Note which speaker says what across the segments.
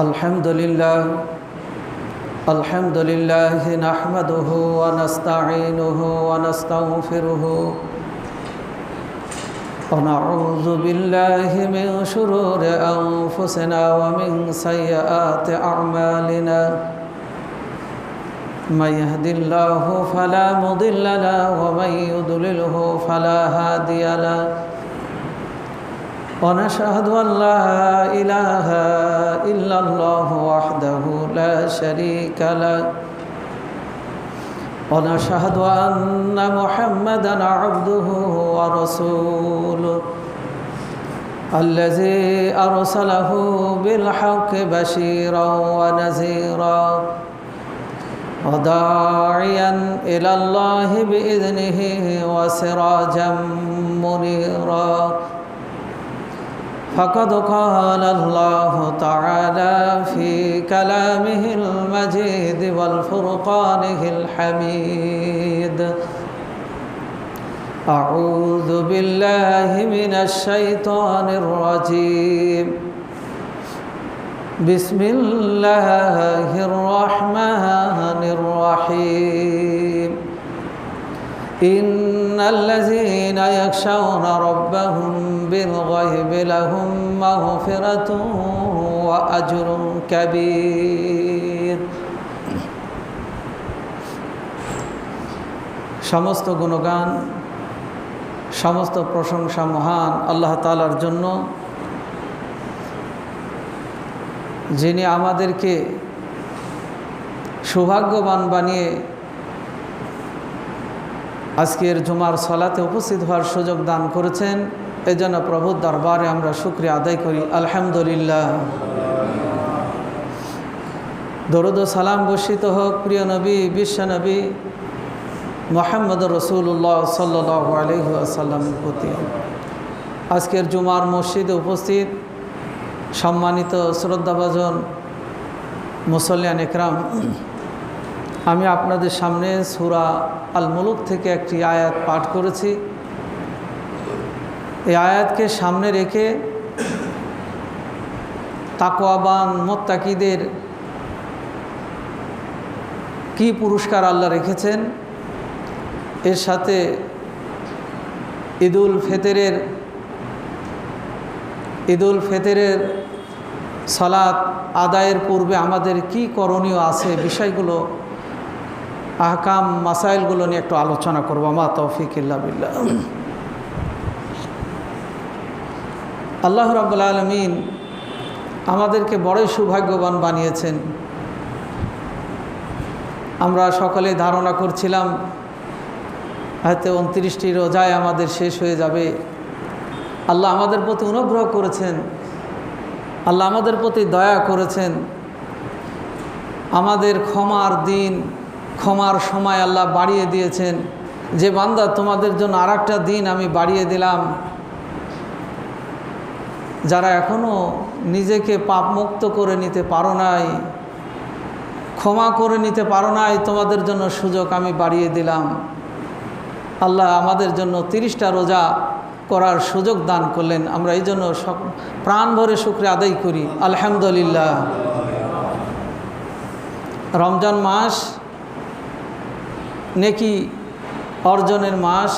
Speaker 1: الحمد لله نحمده ونستعينه ونستغفره ونعوذ بالله من شرور أنفسنا ومن سيئات أعمالنا من يهد الله فلا مضل له ومن يضلله فلا هادي له ونشهد أن لا إله إلا الله وحده لا شريك له ونشهد أن محمدًا عبده ورسوله الذي أرسله بالحق بشيرا ونذيرا وداعيا إلى الله بإذنه وسراجا منيرا فقد قال الله تعالى في كلامه المجيد والفرقانه الحميد أعوذ بالله من الشيطان الرجيم بسم الله الرحمن الرحيم إن الذين يخشون ربهم بالغيب لهم مغفرة وأجر كبير সমস্ত গুণগান সমস্ত প্রশংসা মহান আল্লাহ তাআলার জন্য, যিনি আমাদেরকে সৌভাগ্যবান বানিয়ে আজকের জুমার সালাতে উপস্থিত হওয়ার সুযোগ দান করেছেন। এজন্য প্রভুর দরবারে আমরা শুকরিয়া আদায় করি, আলহামদুলিল্লাহ। দরুদ ও সালাম বর্ষিত হোক প্রিয় নবী বিশ্বনবী মুহাম্মদ রাসূলুল্লাহ সাল্লাল্লাহু আলাইহি ওয়াসাল্লামের প্রতি। আজকের জুমার মসজিদে উপস্থিত সম্মানিত শ্রদ্ধাভাজন মুসল্লিয়ান একরাম, আমি আপনাদের সামনে সূরা আল মুলুক থেকে একটি আয়াত পাঠ করেছি। এই আয়াতকে সামনে রেখে তাকওয়াবান মুত্তাকিদের কি পুরস্কার আল্লাহ রেখেছেন, এর সাথে ঈদুল ফিতরের সালাত আদায়ের পূর্বে আমাদের কি করণীয় আছে, বিষয়গুলো আহকাম মাসাইলগুলো নিয়ে একটু আলোচনা করব। মা তৌফিক ইল্লা বিল্লাহ। আল্লাহ রাব্বুল আলামিন আমাদেরকে বড়ই সৌভাগ্যবান বানিয়েছেন। আমরা সকলে ধারণা করছিলাম হয়তো 29টি রোজায় আমাদের শেষ হয়ে যাবে। আল্লাহ আমাদের প্রতি অনুগ্রহ করেছেন, আল্লাহ আমাদের প্রতি দয়া করেছেন, আমাদের ক্ষমার দিন ক্ষমার সময় আল্লাহ বাড়িয়ে দিয়েছেন। যে বান্দা তোমাদের জন্য আরেকটা দিন আমি বাড়িয়ে দিলাম, যারা এখনও নিজেকে পাপমুক্ত করে নিতে পারো নাই, ক্ষমা করে নিতে পারো নাই, তোমাদের জন্য সুযোগ আমি বাড়িয়ে দিলাম। আল্লাহ আমাদের জন্য 30টা রোজা করার সুযোগ দান করলেন। আমরা এই জন্য প্রাণ ভরে শুকরিয়া আদায় করি, আলহামদুলিল্লাহ। রমজান মাস নেকি অর্জনের মাস,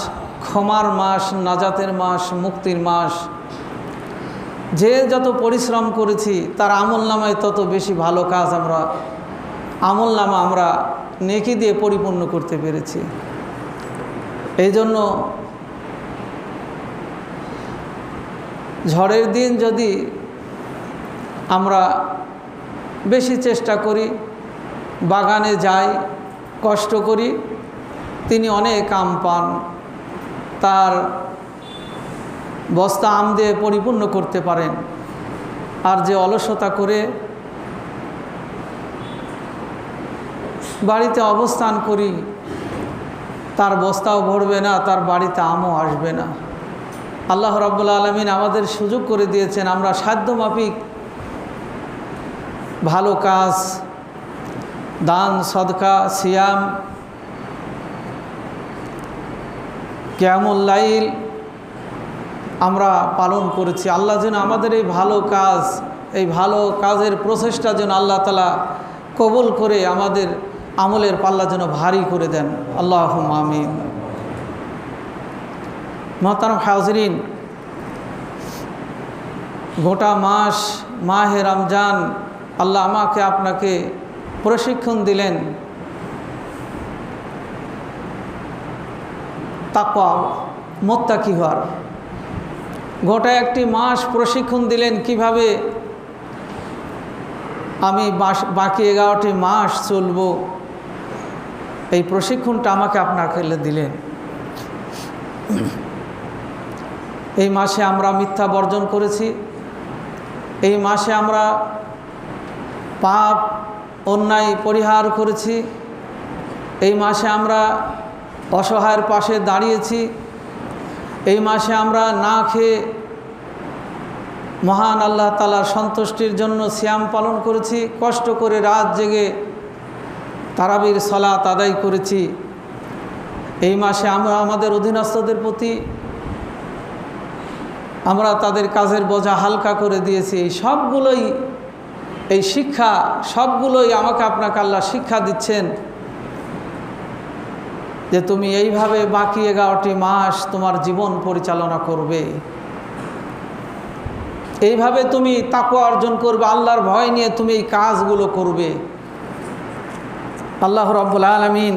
Speaker 1: ক্ষমার মাস, নাজাতের মাস, মুক্তির মাস। যে যত পরিশ্রম করেছি তার আমলনামায় তত বেশি ভালো কাজ আমলনামা আমরা নেকি দিয়ে পরিপূর্ণ করতে পেরেছি। এই জন্য ঝড়ের দিন যদি আমরা বেশি চেষ্টা করি, বাগানে যাই, কষ্ট করি, তিনি অনেক আম পান, তার বস্তা আম দিয়ে পরিপূর্ণ করতে পারেন। আর যে অলসতা করে বাড়িতে অবস্থান করি, তার বস্তাও ভরবে না, তার বাড়িতে আমও আসবে না। আল্লাহ রাব্বুল আলামিন আমাদের সুযোগ করে দিয়েছেন, আমরা সাধ্যমাফিক ভালো কাজ, দান, সদকা, সিয়াম, কিয়ামুল লাইল আমরা পালন করেছি। আল্লাহ যেন আমাদের এই ভালো কাজ এই ভালো কাজের প্রচেষ্টা যেন আল্লাহ তাআলা কবুল করে আমাদের আমলের পাল্লা যেন ভারী করে দেন, আল্লাহুম্মা আমিন। মোহতারাম হাজরিন, গোটা মাস মাহে রমজান আল্লাহ আমাকে আপনাকে প্রশিক্ষণ দিলেন তাকওয়া মুত্তাকি হওয়ার। গোটা একটি মাস প্রশিক্ষণ দিলেন কিভাবে আমি বাকি 11টি মাস চলব, এই প্রশিক্ষণটা আমাকে আপনাকে দিলেন। এই মাসে আমরা মিথ্যা বর্জন করেছি, এই মাসে আমরা পাপ অন্যায় পরিহার করেছি, এই মাসে আমরা অসহায়ের পাশে দাঁড়িয়েছি, এই মাসে আমরা না খেয়ে মহান আল্লাহ তাআলার সন্তুষ্টির জন্য সিয়াম পালন করেছি, কষ্ট করে রাত জেগে তারাবির সালাত আদায় করেছি। এই মাসে আমরা আমাদের অধীনস্থদের প্রতি আমরা তাদের কাজের বোঝা হালকা করে দিয়েছি। এই সবগুলোই, এই শিক্ষা সবগুলোই আমাকে আপনাকে আল্লাহ শিক্ষা দিচ্ছেন যে তুমি এইভাবে বাকি 11টি মাস তোমার জীবন পরিচালনা করবে, এইভাবে তুমি তাকওয়া অর্জন করবে, আল্লাহর ভয় নিয়ে তুমি এই কাজগুলো করবে। আল্লাহ রাব্বুল আলামিন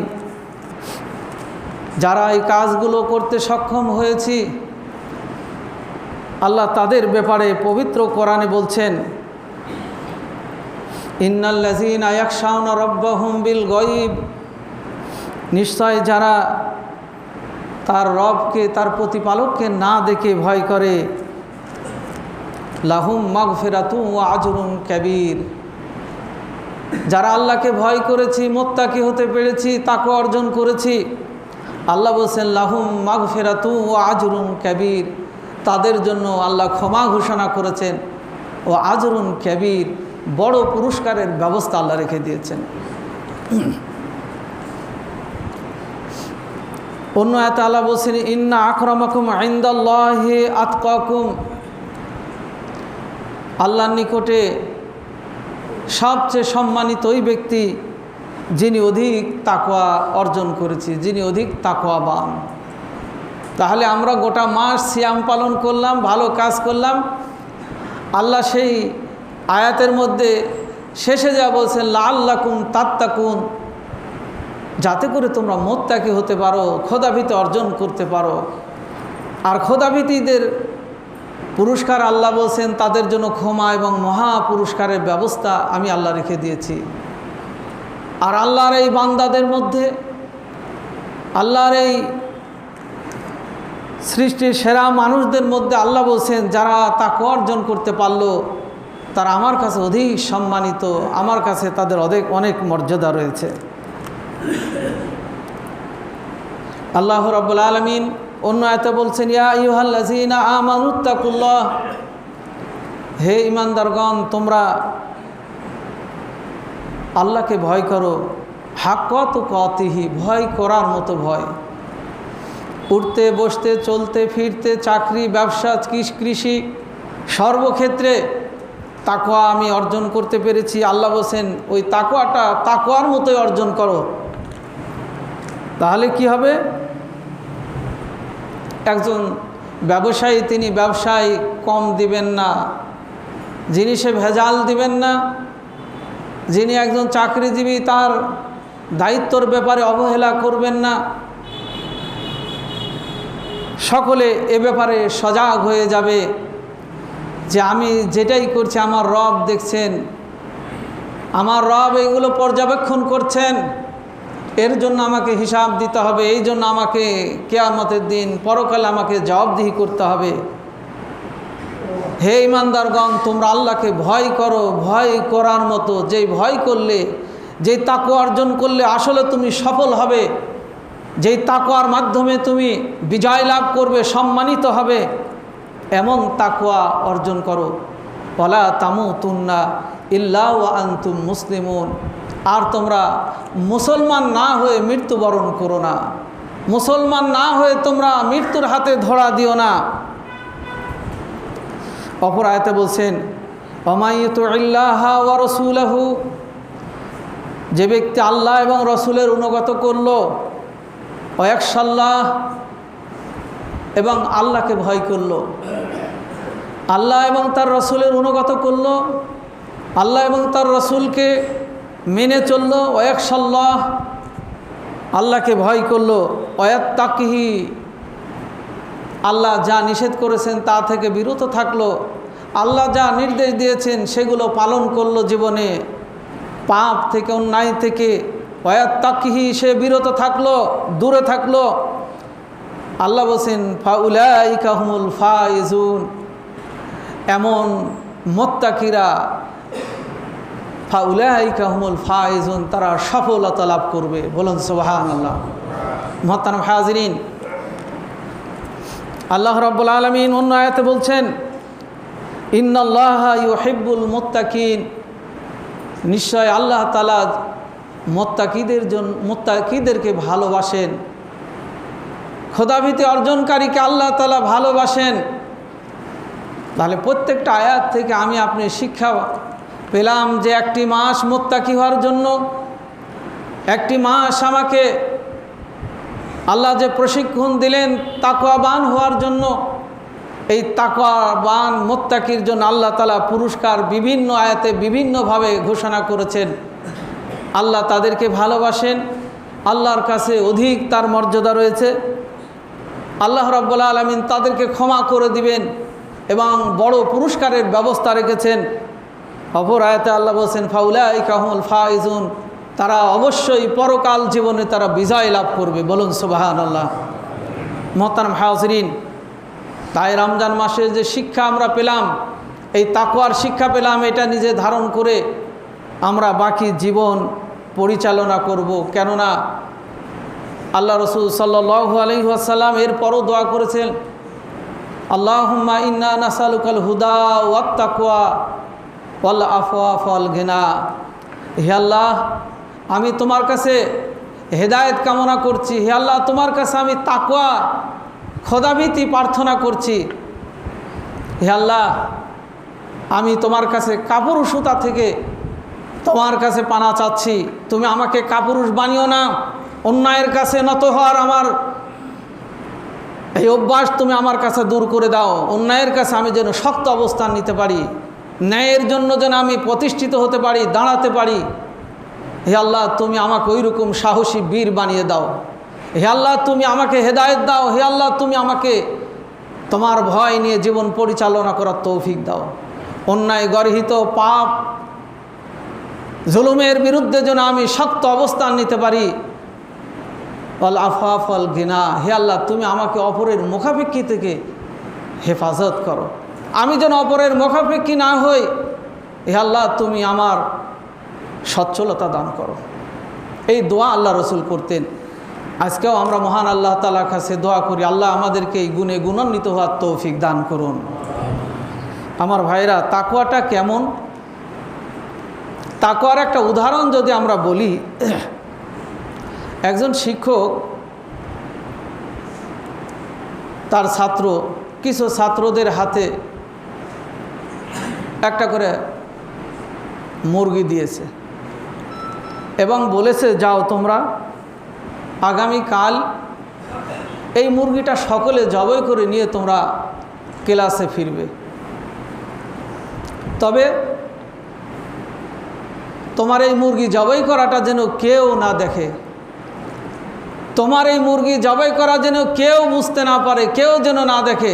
Speaker 1: যারা এই কাজগুলো করতে সক্ষম হয়েছি আল্লাহ তাদের ব্যাপারে পবিত্র কোরআনে বলছেন, ইন্নাল্লাযীনা ইয়াখশাউনা রাব্বাহুম বিল গায়ব, নিশ্চয় যারা তার রবকে, তার প্রতিপালককে না দেখে ভয় করে, লাহুম মাগফিরাতুন ওয়া আজরুন কাবীর, যারা আল্লাহকে ভয় করেছি, মুত্তাকি হতে পেরেছি, তাকওয়া অর্জন করেছি, আল্লাহ বলছেন লাহুম মাগফিরাতুন ওয়া আজরুন কাবীর, তাদের জন্য আল্লাহ ক্ষমা ঘোষণা করেছেন ও আজরুন কাবীর, বড় পুরস্কারের ব্যবস্থা আল্লাহ রেখে দিয়েছেন। অন্য আয়াতে আল্লাহ বলছেন ইন্না আকরামাকুম ইনদাল্লাহি আতকাকুম, আল্লাহর নিকটে সবচেয়ে সম্মানিত ওই ব্যক্তি যিনি অধিক তাকওয়া অর্জন করেছি, যিনি অধিক তাকওয়াবান। তাহলে আমরা গোটা মাস সিয়াম পালন করলাম, ভালো কাজ করলাম, আল্লাহ সেই আয়াতের মধ্যে শেষে যা বলছেন লাআল্লাকুম তাত্তাকুন, যাতে করে তোমরা মুত্তাকি হতে পারো, খোদাভীতি অর্জন করতে পারো। আর খোদাভীতিদের পুরস্কার আল্লাহ বলছেন তাদের জন্য ক্ষমা এবং মহা পুরস্কারের ব্যবস্থা আমি আল্লাহ রেখে দিয়েছি। আর আল্লাহর এই বান্দাদের মধ্যে, আল্লাহর এই সৃষ্টির সেরা মানুষদের মধ্যে আল্লাহ বলছেন যারা তাকওয়া অর্জন করতে পারলো তারা আমার কাছে অধিক সম্মানিত, আমার কাছে তাদের অনেক মর্যাদা রয়েছে। আল্লাহ রাব্বুল আলামিন অন্য আয়াতে বলছেন ইয়া আইয়ুহাল্লাযীনা আমানুত্তাকুল্লাহ, হে ঈমানদারগণ তোমরা আল্লাহকে ভয় করো, হাক্কা তুকাতিহি, ভয় করার মতো ভয়। উঠতে বসতে চলতে ফিরতে, চাকরি ব্যবসা কৃষি সর্বক্ষেত্রে তাকওয়া আমি অর্জন করতে পেরেছি। আল্লাহ বলছেন ওই তাকওয়াটা তাকওয়ার মতোই অর্জন করো। তাহলে কি হবে? একজন ব্যবসায়ী তিনি ব্যবসায় কম দিবেন না, জিনিসে ভেজাল দিবেন না। যিনি একজন চাকরিজীবী তার দায়িত্বর ব্যাপারে অবহেলা করবেন না। সকলে এ ব্যাপারে সজাগ হয়ে যাবে যে আমি যেটাই করছি আমার রব দেখছেন, আমার রব এগুলো পর্যবেক্ষণ করছেন, এর জন্য আমাকে হিসাব দিতে হবে, এই জন্য আমাকে কিয়ামতের দিন পরকালে আমাকে জবাবদিহি করতে হবে। হে ঈমানদারগণ তোমরা আল্লাহকে ভয় করো, ভয় করার মতো, যেই ভয় করলে, যেই তাকওয়া অর্জন করলে আসলে তুমি সফল হবে, যেই তাকওয়ার মাধ্যমে তুমি বিজয় লাভ করবে, সম্মানিত হবে, এমন তাকওয়া অর্জন করো। ওয়ালা তামুতুন্না ইল্লা ওয়া আনতুম মুসলিমুন, আর তোমরা মুসলমান না হয়ে মৃত্যুবরণ করো না, মুসলমান না হয়ে তোমরা মৃত্যুর হাতে ধরা দিও না। অপর আয়াতে বলছেন ওয়া ইউতিউল্লাহা ওয়া রাসূলাহু, যে ব্যক্তি আল্লাহ এবং রসুলের অনুগত করলো, ওয়া ইয়াখশাল্লাহ, এবং আল্লাহকে ভয় করলো, আল্লাহ এবং তার রসুলের অনুগত করলো, আল্লাহ এবং তার রসুলকে মেনে চললো, ওয়া ইয়াখশাল্লাহ, আল্লাহকে ভয় করলো, ওয়া ইয়াত্তাকিহি, আল্লাহ যা নিষেধ করেছেন তা থেকে বিরত থাকলো, আল্লাহ যা নির্দেশ দিয়েছেন সেগুলো পালন করলো জীবনে, পাপ থেকে অন্যায় থেকে ওয়া ইয়াত্তাকিহি, সে বিরত থাকলো, দূরে থাকলো। আল্লাহ বলছেন ফাউলাইকা হুমুল ফাইজুন, এমন মুত্তাকিরা, ফাউলাইকা হুমুল ফাইজুন, তারা সফলতা লাভ করবে। বলুন সুবহানাল্লাহ। মুহতারাম হাজিরিন, আল্লাহ রাব্বুল আলামিন অন্য আয়াতে বলছেন ইন্নাল্লাহা ইউহিব্বুল মুত্তাকিন, নিশ্চয় আল্লাহ তাআলা মুত্তাকিদেরকে ভালোবাসেন, খোদাভীতি অর্জনকারীকে আল্লাহ তাআলা ভালোবাসেন। তাহলে প্রত্যেকটা আয়াত থেকে আমি আপনি শিক্ষা পেলাম যে একটি মাস মুত্তাকি হওয়ার জন্য, একটি মাস আমাকে আল্লাহ যে প্রশিক্ষণ দিলেন তাকওয়াবান হওয়ার জন্য, এই তাকওয়াবান মুত্তাকির জন্য আল্লাহ তাআলা পুরস্কার বিভিন্ন আয়াতে বিভিন্নভাবে ঘোষণা করেছেন। আল্লাহ তাদেরকে ভালোবাসেন, আল্লাহর কাছে অধিক তার মর্যাদা রয়েছে, আল্লাহ রাব্বুল আলামিন তাদেরকে ক্ষমা করে দিবেন এবং বড় পুরস্কারের ব্যবস্থা রেখেছেন। অপর আয়াতে আল্লাহ বলছেন ফাউলাইকা হুমুল ফাইজুন, তারা অবশ্যই পরকাল জীবনে তারা বিজয় লাভ করবে। বলুন সুবহানাল্লাহ। মুহতারাম হাজিরিন, তাই রমজান মাসে যে শিক্ষা আমরা পেলাম, এই তাকওয়ার শিক্ষা পেলাম, এটা নিজে ধারণ করে আমরা বাকি জীবন পরিচালনা করব। কেননা আল্লাহ রসুল সাল্লাল্লাহু আলাইহি ওয়াসাল্লাম এরপরও দোয়া করেছেন, আল্লাহুম্মা ইন্না নাসালুকাল হুদা ওয়াত তাকওয়া ওয়াল আফওয়াফ ওয়াল গিনা। হে আল্লাহ, আমি তোমার কাছে হেদায়েত কামনা করছি। হে আল্লাহ, তোমার কাছে আমি তাকওয়া, খোদাভীতি প্রার্থনা করছি। হে আল্লাহ, আমি তোমার কাছে কাপুরুষতা থেকে তোমার কাছে পানা চাচ্ছি। তুমি আমাকে কাপুরুষ বানিও না, অন্যায়ের কাছে নত হওয়ার আমার এই অভ্যাস তুমি আমার কাছে দূর করে দাও। অন্যায়ের কাছে আমি যেন শক্ত অবস্থান নিতে পারি, ন্যায়ের জন্য যেন আমি প্রতিষ্ঠিত হতে পারি, দাঁড়াতে পারি। হে আল্লাহ, তুমি আমাকে ওইরকম সাহসী বীর বানিয়ে দাও। হে আল্লাহ, তুমি আমাকে হেদায়েত দাও। হে আল্লাহ, তুমি আমাকে তোমার ভয় নিয়ে জীবন পরিচালনা করার তৌফিক দাও। অন্যায় গর্হিত পাপ জুলুমের বিরুদ্ধে যেন আমি শক্ত অবস্থান নিতে পারি। ওয়াল আফওয়াফ ওয়াল গিনা, হে আল্লাহ, তুমি আমাকে অপরের মুখাপেক্ষী থেকে হেফাজত করো, আমি যেন অপরের মুখাপেক্ষী না হই। হে আল্লাহ, তুমি আমার সচ্ছলতা দান করো। এই দোয়া আল্লাহ রসুল করতেন। আজকেও আমরা মহান আল্লাহ তাআলার কাছে দোয়া করি, আল্লাহ আমাদেরকে এই গুণে গুণান্বিত হওয়ার তৌফিক দান করুন। আমার ভাইরা, তাকওয়াটা কেমন? তাকওয়ার একটা উদাহরণ যদি আমরা বলি, একজন শিক্ষক তার কিছু ছাত্রদের হাতে একটা করে মুরগি দিয়েছে এবং বলেছে, যাও তোমরা আগামীকাল এই মুরগিটা সকলে জবাই করে নিয়ে তোমরা ক্লাসে ফিরবে। তবে তোমার এই মুরগি জবাই করাটা যেন কেউ না দেখে, তোমার এই মুরগি জবাই করা যেন কেউ বুঝতে না পারে, কেউ যেন না দেখে।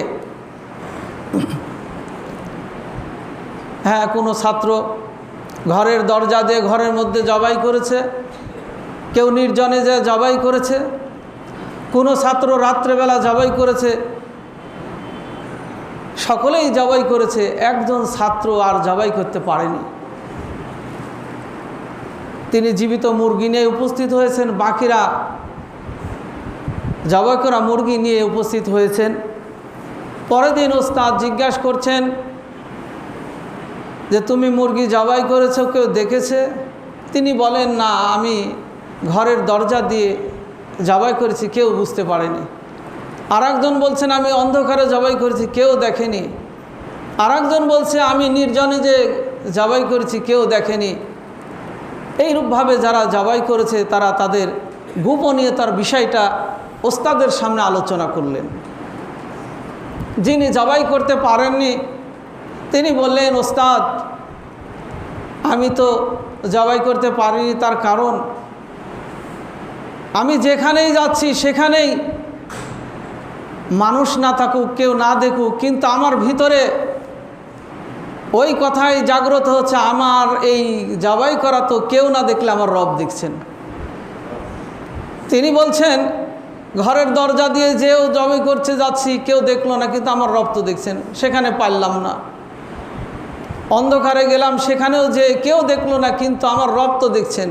Speaker 1: হ্যাঁ, কোনো ছাত্র ঘরের দরজা দিয়ে ঘরের মধ্যে জবাই করেছে, কেউ নির্জনে যে জবাই করেছে, কোনো ছাত্র রাত্রেবেলা জবাই করেছে, সকলেই জবাই করেছে। একজন ছাত্র আর জবাই করতে পারেনি। তিনি জীবিত মুরগি নিয়ে উপস্থিত হয়েছেন, বাকিরা জবাই করা মুরগি নিয়ে উপস্থিত হয়েছেন। পরের দিন ওস্তাদ জিজ্ঞাসা করছেন যে তুমি মুরগি জবাই করেছো, কেউ দেখেছে? তিনি বলেন, না, আমি ঘরের দরজা দিয়ে জবাই করেছি, কেউ বুঝতে পারেনি। আর একজন বলছেন, আমি অন্ধকারে জবাই করেছি, কেউ দেখেনি। আর একজন বলছে আমি নির্জনে যে জবাই করেছি কেউ দেখেনি। এইরূপভাবে যারা জবাই করেছে তারা তাদের গোপনীয়তার বিষয়টা ওস্তাদের সামনে আলোচনা করলেন। যিনি জবাই করতে পারেননি তিনি বললেন, ওস্তাদ আমি তো জবাই করতে পারিনি, তার কারণ আমি যেখানেই যাচ্ছি সেখানেই মানুষ না থাকুক, কেউ না দেখুক, কিন্তু আমার ভিতরে ওই কথাই জাগ্রত হচ্ছে, আমার এই জবাই করা তো কেউ না দেখলে আমার রব দেখছেন। তিনি বলছেন ঘরের দরজা দিয়ে যেও জবাই করছে যাচ্ছি কেউ দেখলো না, কিন্তু আমার রব তো দেখছেন, সেখানে পারলাম না। অন্ধকারে গেলাম সেখানেও যে কেউ দেখলো না, কিন্তু আমার রব তো দেখছেন।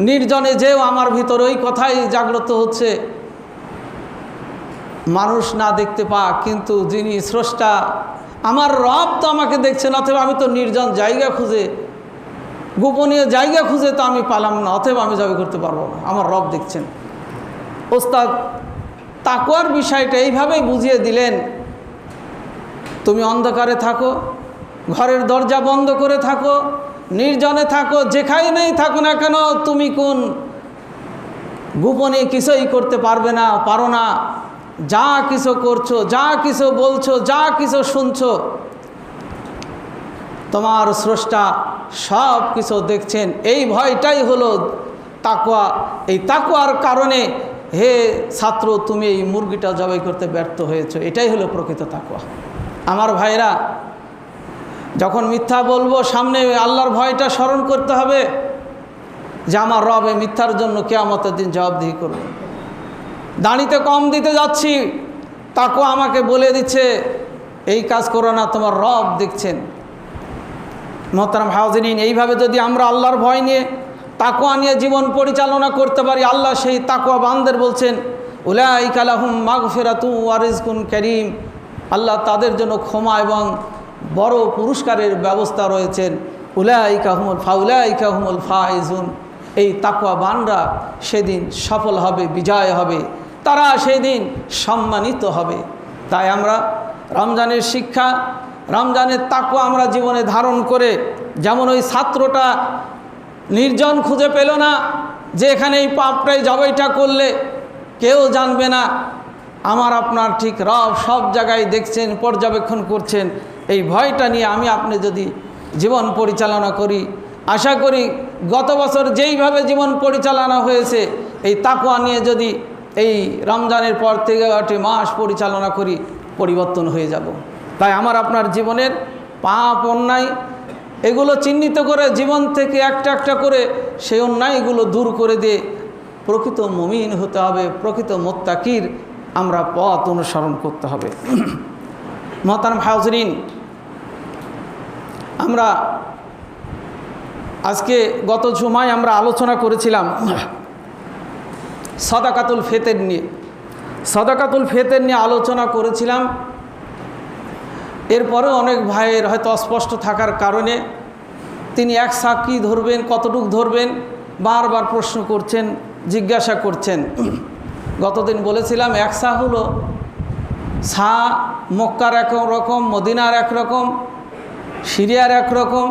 Speaker 1: নির্জনে যেও আমার ভিতরে ওই কথাই জাগ্রত হচ্ছে, মানুষ না দেখতে পাক, কিন্তু যিনি স্রষ্টা আমার রব তো আমাকে দেখছেন। অতএব আমি তো নির্জন জায়গা খুঁজে, গোপনীয় জায়গা খুঁজে তো আমি পালাম না, অতএব আমি জবাই করতে পারবো না, আমার রব দেখছেন। ওস্তাদ তাকওয়ার বিষয়টা এইভাবেই বুঝিয়ে দিলেন, তুমি অন্ধকারে থাকো, ঘরের দরজা বন্ধ করে থাকো, নির্জনে থাকো, যেখানেই থাকো না কেন তুমি কোন গোপনে কিছুই করতে পারবে না, পারো না। যা কিছু করছো, যা কিছু বলছো, যা কিছু শুনছো, তোমার স্রষ্টা সব কিছু দেখছেন। এই ভয়টাই হলো তাকওয়া। এই তাকওয়ার কারণে হে ছাত্র তুমি এই মুরগিটা জবাই করতে ব্যর্থ হয়েছো, এটাই হলো প্রকৃত তাকওয়া। আমার ভাইরা, যখন মিথ্যা বলবো সামনে আল্লাহর ভয়টা স্মরণ করতে হবে যে আমার রব এই মিথ্যার জন্য কিয়ামতের দিন জবাবদিহি করবে। দাড়িতে কম দিতে যাচ্ছি, তাকওয়া আমাকে বলে দিচ্ছে এই কাজ করো না, তোমার রব দেখছেন। মোহতারাম হাউজিরিন, এইভাবে যদি আমরা আল্লাহর ভয় নিয়ে তাকওয়া নিয়ে জীবন পরিচালনা করতে পারি, আল্লাহ সেই তাকওয়া বান্দাদের বলছেন উলাইকা লাহুম মাগফিরাতুন ওয়া রিজকুন কারীম, আল্লাহ তাদের জন্য ক্ষমা এবং বড় পুরস্কারের ব্যবস্থা রয়েছেন। উলাইকা হুমুল ফাইজুন, এই তাকওয়া বান্দা সেদিন সফল হবে, বিজয় হবে, তারা সেদিন সম্মানিত হবে। তাই আমরা রমজানের শিক্ষা, রমজানের তাকওয়া আমরা জীবনে ধারণ করে, যেমন ওই ছাত্রটা নির্জন খুঁজে পেল না যে এখানে এই পাপটাই জবাইটা করলে কেউ জানবে না, আমার আপনার ঠিক রব সব জায়গায় দেখছেন, পর্যবেক্ষণ করছেন। এই ভয়টা নিয়ে আমি আপনি যদি জীবন পরিচালনা করি, আশা করি গত বছর যেইভাবে জীবন পরিচালনা হয়েছে এই তাকওয়া নিয়ে যদি এই রমজানের পর থেকে 8 মাস পরিচালনা করি, পরিবর্তন হয়ে যাব। তাই আমার আপনার জীবনের পাপ অন্যায় এগুলো চিহ্নিত করে জীবন থেকে একটা একটা করে সেই অন্যায়গুলো দূর করে দিয়ে প্রকৃত মুমিন হতে হবে, প্রকৃত মুত্তাকির আমরা পথ অনুসরণ করতে হবে। মোহতারাম হাউজিরিন, আমরা আজকে গত জুমায় আমরা আলোচনা করেছিলাম সাদাকাতুল ফিতর নিয়ে। সাদাকাতুল ফিতর নিয়ে আলোচনা করেছিলাম। এরপরেও অনেক ভাইয়ের হয়তো অস্পষ্ট থাকার কারণে তিনি এক সা কী ধরবেন, কতটুক ধরবেন, বারবার প্রশ্ন করছেন, জিজ্ঞাসা করছেন। গতদিন বলেছিলাম এক সা হলো সা মক্কার এক রকম, মদিনার এক রকম, সিরিয়ার এক রকম,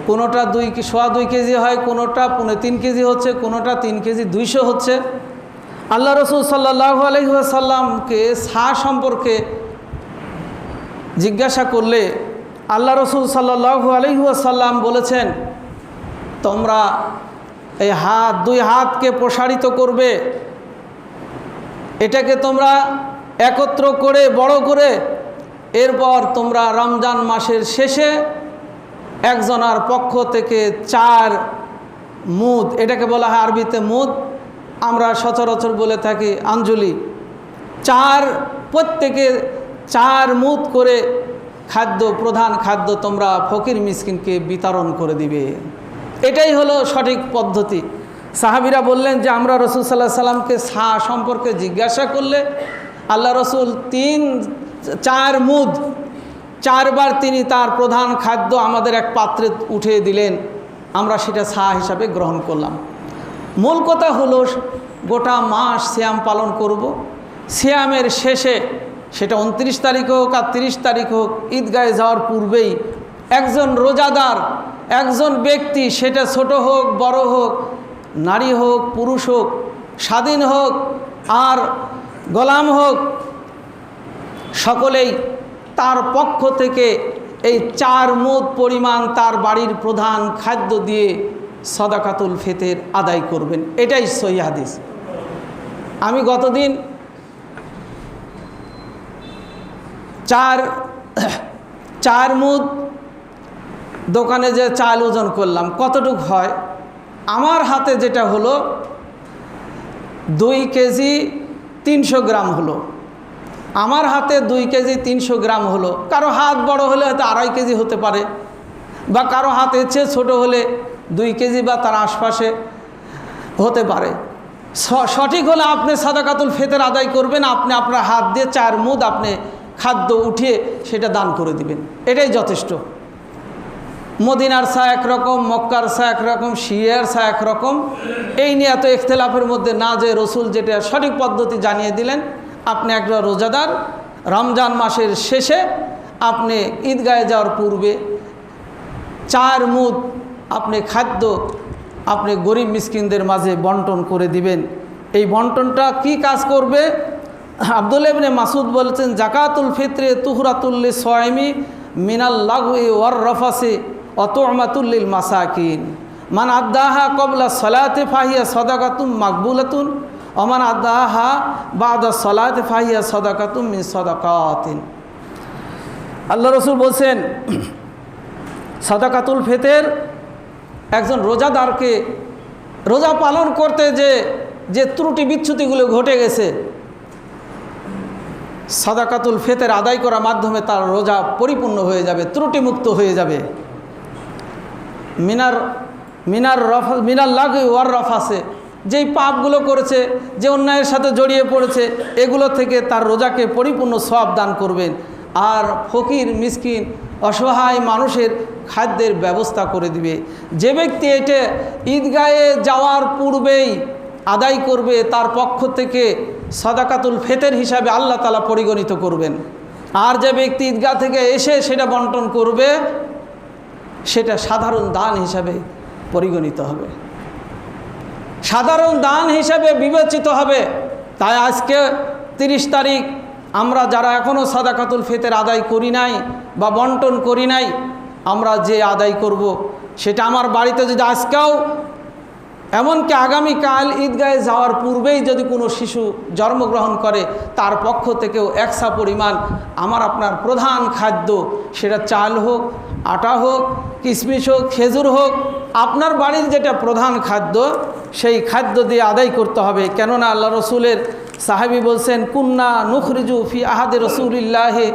Speaker 1: কোনোটা 2.25 কেজি হয়, কোনোটা 3.25 কেজি হচ্ছে, কোনোটা 3 কেজি 200 হচ্ছে। আল্লাহ রসুল সাল্লাল্লাহু আলাইহি ওয়াসাল্লামকে সা সম্পর্কে জিজ্ঞাসা করলে আল্লাহ রসুল সাল্লাল্লাহু আলাইহি ওয়াসাল্লাম বলেছেন, তোমরা এই দুই হাতকে প্রসারিত করবে, এটাকে তোমরা একত্র করে বড় করে, এরপর তোমরা রমজান মাসের শেষে একজনার পক্ষ থেকে 4 মুদ, এটাকে বলা হয় আরবিতে মুদ, আমরা সচরাচর বলে থাকি আঞ্জলি, 4 প্রত্যেকে 4 মুদ করে খাদ্য, প্রধান খাদ্য তোমরা ফকির মিসকিনকে বিতরণ করে দিবে। এটাই হলো সঠিক পদ্ধতি। সাহাবীরা বললেন যে আমরা রসুল সাল্লাল্লাহু আলাইহি সাল্লামকে সা সম্পর্কে জিজ্ঞাসা করলে আল্লাহ রসুল 4 মুদ 4 বার তিনি তার প্রধান খাদ্য আমাদের এক পাত্রে উঠিয়ে দিলেন, আমরা সেটা সা হিসাবে গ্রহণ করলাম। মূল কথা হলো গোটা মাস সিয়াম পালন করব, সিয়ামের শেষে সেটা 29 তারিখ হোক আর 30 তারিখ হোক, ঈদগাহে যাওয়ার পূর্বেই একজন রোজাদার, একজন ব্যক্তি, সেটা ছোট হোক বড় হোক, নারী হোক পুরুষ হোক, স্বাধীন হোক আর গোলাম হোক, সকলেই তার পক্ষ থেকে এই 4 মুদ পরিমাণ তার বাড়ির প্রধান খাদ্য দিয়ে সাদাকাতুল ফিতর আদায় করবেন। এটাই সহিহ হাদিস। আমি গতদিন 4 মুদ দোকানে যে চাল ওজন করলাম, কতটুক হয়? আমার হাতে যেটা হলো 2 কেজি 300 গ্রাম হলো। আমার হাতে 2 কেজি 300 গ্রাম হলো। কারো হাত বড় হলে হয়তো 2.5 কেজি হতে পারে, বা কারো হাত এর চেয়ে ছোটো হলে 2 কেজি বা তার আশপাশে হতে পারে। সঠিক হলে আপনি সাদাকাতুল ফিতর আদায় করবেন, আপনি আপনার হাত দিয়ে 4 মুদ আপনি খাদ্য উঠিয়ে সেটা দান করে দিবেন, এটাই যথেষ্ট। মদিনার চা একরকম, মক্কার চা একরকম, সিরিয়ার চা একরকম, এই নিয়ে এত ইখতিলাফের মধ্যে না যে রসুল যেটা সঠিক পদ্ধতি জানিয়ে দিলেন, আপনি একটা রোজাদার রমজান মাসের শেষে আপনি ঈদগাহে যাওয়ার পূর্বে 4 মুদ আপনি খাদ্য আপনি গরিব মিসকিনদের মাঝে বন্টন করে দিবেন। এই বন্টনটা কি কাজ করবে? আব্দুল্লাহ ইবনে মাসউদ বলেছেন, জাকাতুল ফিতরে তুহরাতুল লিস-সাইমি মিনাল লাগwi ওয়ার রাফাসি ওয়া তু'মাতুল লিল মাসাকিন মান আদ্দাহা ক্বাবলা সালাতি ফাহিয়া সাদাকাতুম মাকবুলাতুন ওয়া মান আদ্দাহা বা'দা সালাতি ফাহিয়া সাদাকাতুম মিন সাদাকাতিন। আল্লাহ রাসূল বলেন, সাদাকাতুল ফিতর একজন রোজাদারকে রোজা পালন করতে যে ত্রুটি বিচ্যুতিগুলো ঘটে গেছে, সাদাকাতুল ফিতর আদায় করার মাধ্যমে তার রোজা পরিপূর্ণ হয়ে যাবে, ত্রুটিমুক্ত হয়ে যাবে। মিনার লাগwi ওয়ার রাফাসে, যেই পাপগুলো করেছে, যে অন্যায়ের সাথে জড়িয়ে পড়েছে, এগুলো থেকে তার রোজাকে পরিপূর্ণ সওয়াব দান করবেন। আর ফকির মিসকিন অসহায় মানুষের খাদ্যের ব্যবস্থা করে দিবে। যে ব্যক্তি এটা ঈদগাহে যাওয়ার পূর্বেই আদায় করবে, তার পক্ষ থেকে সাদাকাতুল ফিতর হিসাবে আল্লাহ তাআলা পরিগণিত করবেন। আর যে ব্যক্তি ঈদগাহ থেকে এসে সেটা বন্টন করবে, সেটা সাধারণ দান হিসাবে পরিগণিত হবে, সাধারণ দান হিসাবে বিবেচিত হবে। তাই আজকে 30 তারিখ আমরা যারা এখনও সাদাকাতুল ফিতর আদায় করি নাই বা বন্টন করি নাই, আমরা যে আদায় করব সেটা আমার বাড়িতে যদি আজকেও, এমনকি আগামীকাল ঈদগাহে যাওয়ার পূর্বেই যদি কোনো শিশু জন্মগ্রহণ করে, তার পক্ষ থেকেও একসা পরিমাণ আমার আপনার প্রধান খাদ্য, সেটা চাল হোক, আটা হোক, কিশমিশ হোক, খেজুর হোক, আপনার বাড়ির যেটা প্রধান খাদ্য সেই খাদ্য দিয়ে আদায় করতে হবে। কেননা আল্লাহ রসুলের সাহাবী বলছেন, কুন্না নুখরিজু ফি আহাদে রসুলিল্লাহি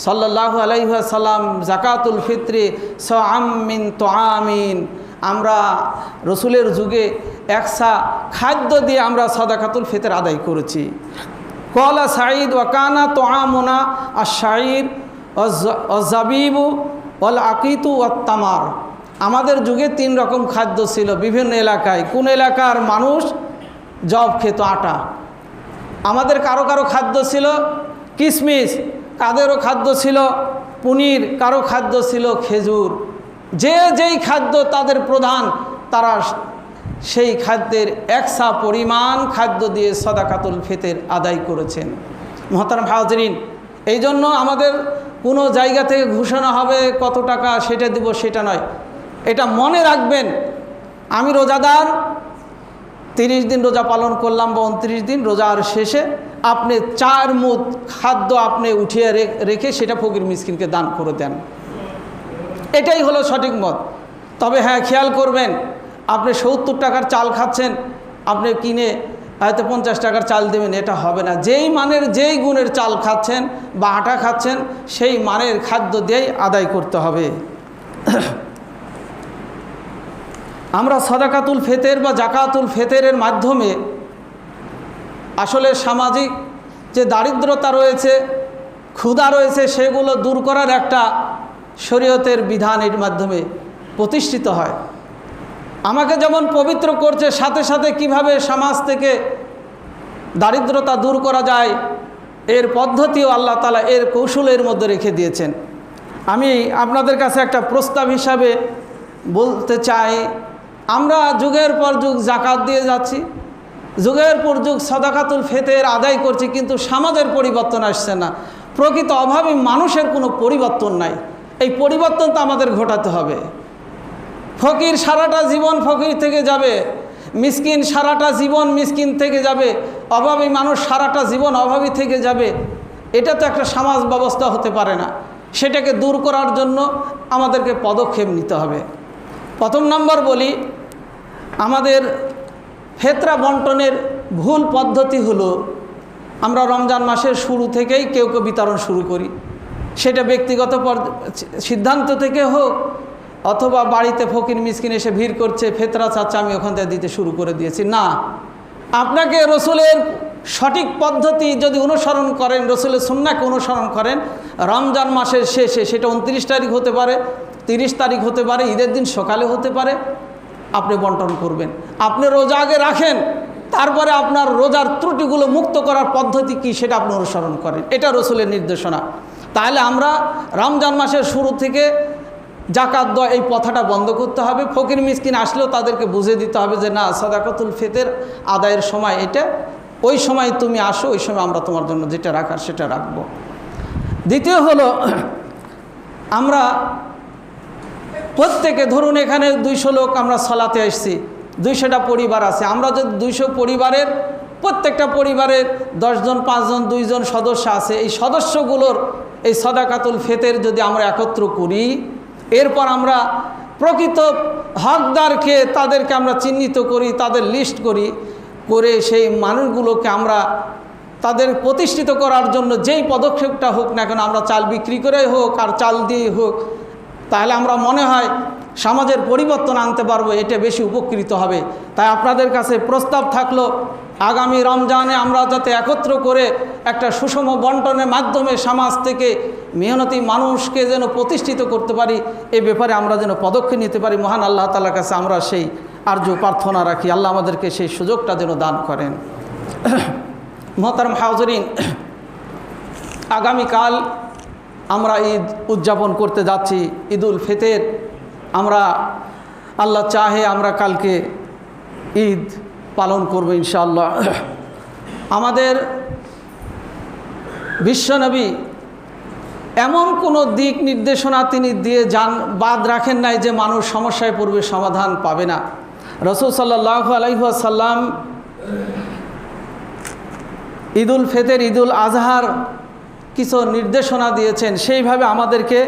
Speaker 1: সাল্লাল্লাহু আলাইহি ওয়াসাল্লাম জাকাতুল ফিতরি সাআম মিন তুআমিন, আমরা রসুলের যুগে একসা খাদ্য দিয়ে আমরা সাদাকাতুল ফিতর আদায় করেছি। ক্বালা সাঈদ ওয়া কানা তুআমুনা আশ-শাঈর ওয়াজ-জাবিবু ওয়াল আকিতু ওয়াত তামার। আমাদের যুগে 3 রকম খাদ্য ছিল বিভিন্ন এলাকায়। কোন এলাকার মানুষ জব খেত, আটা। আমাদের কারো কারো খাদ্য ছিল কিশমিশ, কাদেরও খাদ্য ছিল পনির, কারো খাদ্য ছিল খেজুর। যেই খাদ্য তাদের প্রধান, তারা সেই খাদ্যের একসা পরিমাণ খাদ্য দিয়ে সাদাকাতুল ফিতর আদায় করেছেন। মুহতারাম হাজরিন, এই জন্য আমাদের কোনো জায়গা থেকে ঘোষণা হবে কত টাকা সেটা দিব, সেটা নয়। এটা মনে রাখবেন, আমি রোজাদার, 30 দিন রোজা পালন করলাম বা 29 দিন, রোজার শেষে আপনি 4 মুদ খাদ্য আপনি উঠিয়ে রেখে সেটা ফকির মিসকিনকে দান করে দেন। এটাই হলো সঠিক মত। তবে হ্যাঁ, খেয়াল করবেন, আপনি 70 টাকার চাল খাচ্ছেন, আপনি কিনে হয়তো 50 টাকার চাল দেবেন, এটা হবে না। যেই মানের, যেই গুণের চাল খাচ্ছেন বা আটা খাচ্ছেন, সেই মানের খাদ্য দিয়েই আদায় করতে হবে। আমরা সাদাকাতুল ফিতর বা জাকাতুল ফিতরের মাধ্যমে আসলে সামাজিক যে দারিদ্রতা রয়েছে, ক্ষুধা রয়েছে, সেগুলো দূর করার একটা শরীয়তের বিধান এর মাধ্যমে প্রতিষ্ঠিত হয়। আমাকে যেমন পবিত্র করছে, সাথে সাথে কিভাবে সমাজ থেকে দারিদ্রতা দূর করা যায় এর পদ্ধতিও আল্লাহ তাআলা এর কৌশলের মধ্যে রেখে দিয়েছেন। আমি আপনাদের কাছে একটা প্রস্তাব হিসাবে বলতে চাই, আমরা যুগের পর যুগ জাকাত দিয়ে যাচ্ছি, যুগের পর যুগ সাদাকাতুল ফিতর আদায় করছি, কিন্তু সমাজের পরিবর্তন আসছে না। প্রকৃত অভাবী মানুষের কোনো পরিবর্তন নাই। এই পরিবর্তন তো আমাদের ঘটাতে হবে। ফকির সারাটা জীবন ফকির থেকে যাবে, মিসকিন সারাটা জীবন মিসকিন থেকে যাবে, অভাবী মানুষ সারাটা জীবন অভাবী থেকে যাবে। এটা তো একটা সমাজ ব্যবস্থা হতে পারে না। সেটাকে দূর করার জন্য আমাদেরকে পদক্ষেপ নিতে হবে। প্রথম নম্বর বলি, আমাদের ফিতরা বন্টনের ভুল পদ্ধতি হলো, আমরা রমজান মাসের শুরু থেকেই কেউ কেউ বিতরণ শুরু করি। সেটা ব্যক্তিগত সিদ্ধান্ত থেকে হোক, অথবা বাড়িতে ফকির মিসকিন এসে ভিড় করছে, ফিতরা চাচ্ছে, আমি ওখান থেকে দিতে শুরু করে দিয়েছি। না, আপনাকে রসুলের সঠিক পদ্ধতি যদি অনুসরণ করেন, রসুলের সুন্নাহকে অনুসরণ করেন, রমজান মাসের শেষে, সেটা 29 তারিখ হতে পারে, 30 তারিখ হতে পারে, ঈদের দিন সকালে হতে পারে, আপনি বন্টন করবেন। আপনি রোজা আগে রাখেন, তারপরে আপনার রোজার ত্রুটিগুলো মুক্ত করার পদ্ধতি কি সেটা আপনি অনুসরণ করেন। এটা রসুলের নির্দেশনা। তাহলে আমরা রমজান মাসের শুরু থেকে জাকাত দেওয়া এই প্রথাটা বন্ধ করতে হবে। ফকির মিসকিন আসলেও তাদেরকে বুঝিয়ে দিতে হবে যে না, সাদাকাতুল ফিতর আদায়ের সময় এটা, ওই সময় তুমি আসো, ওই সময় আমরা তোমার জন্য যেটা রাখার সেটা রাখবো। দ্বিতীয় হলো, আমরা প্রত্যেকে, ধরুন এখানে 200 লোক আমরা সালাতে আসছি, 200টা পরিবার আছে। আমরা যদি 200 পরিবারের, প্রত্যেকটা পরিবারের 10 জন, 5 জন, 2 জন সদস্য আছে, এই সদস্যগুলোর এই সাদাকাতুল ফিতর যদি আমরা একত্র করি, এরপর আমরা প্রকৃত হকদারকে তাদেরকে আমরা চিহ্নিত করি, তাদের লিস্ট করি, করে সেই মানুষগুলোকে আমরা তাদের প্রতিষ্ঠিত করার জন্য যেই পদক্ষেপটা হোক না কেন, আমরা চাল বিক্রি করেই হোক আর চাল দিয়েই হোক, তাহলে আমরা মনে হয় সমাজের পরিবর্তন আনতে পারবো, এটা বেশি উপকৃত হবে। তাই আপনাদের কাছে প্রস্তাব থাকলো, আগামী রমজানে আমরা যাতে একত্র করে একটা সুষম বন্টনের মাধ্যমে সমাজ থেকে মেহনতি মানুষকে যেন প্রতিষ্ঠিত করতে পারি, এ ব্যাপারে আমরা যেন পদক্ষেপ নিতে পারি। মহান আল্লাহ তাআলার কাছে আমরা সেই আরজু প্রার্থনা রাখি, আল্লাহ আমাদেরকে সেই সুযোগটা যেন দান করেন। মোহতারাম হাজরিন, আগামীকাল আমরা ঈদ উদযাপন করতে যাচ্ছি, ঈদুল ফিতর। আমরা আল্লাহ চাহে আমরা কালকে ঈদ পালন করব ইনশাআল্লাহ। আমাদের বিশ্বনবী এমন কোনো দিক নির্দেশনা তিনি দিয়ে বাদ রাখেন নাই যে মানুষ সমস্যায় পড়বে, সমাধান পাবে না। রাসূল সাল্লাল্লাহু আলাইহি ওয়াসাল্লাম ঈদুল ফিতর, ঈদুল আজহার কিছু নির্দেশনা দিয়েছেন, সেইভাবে আমাদেরকে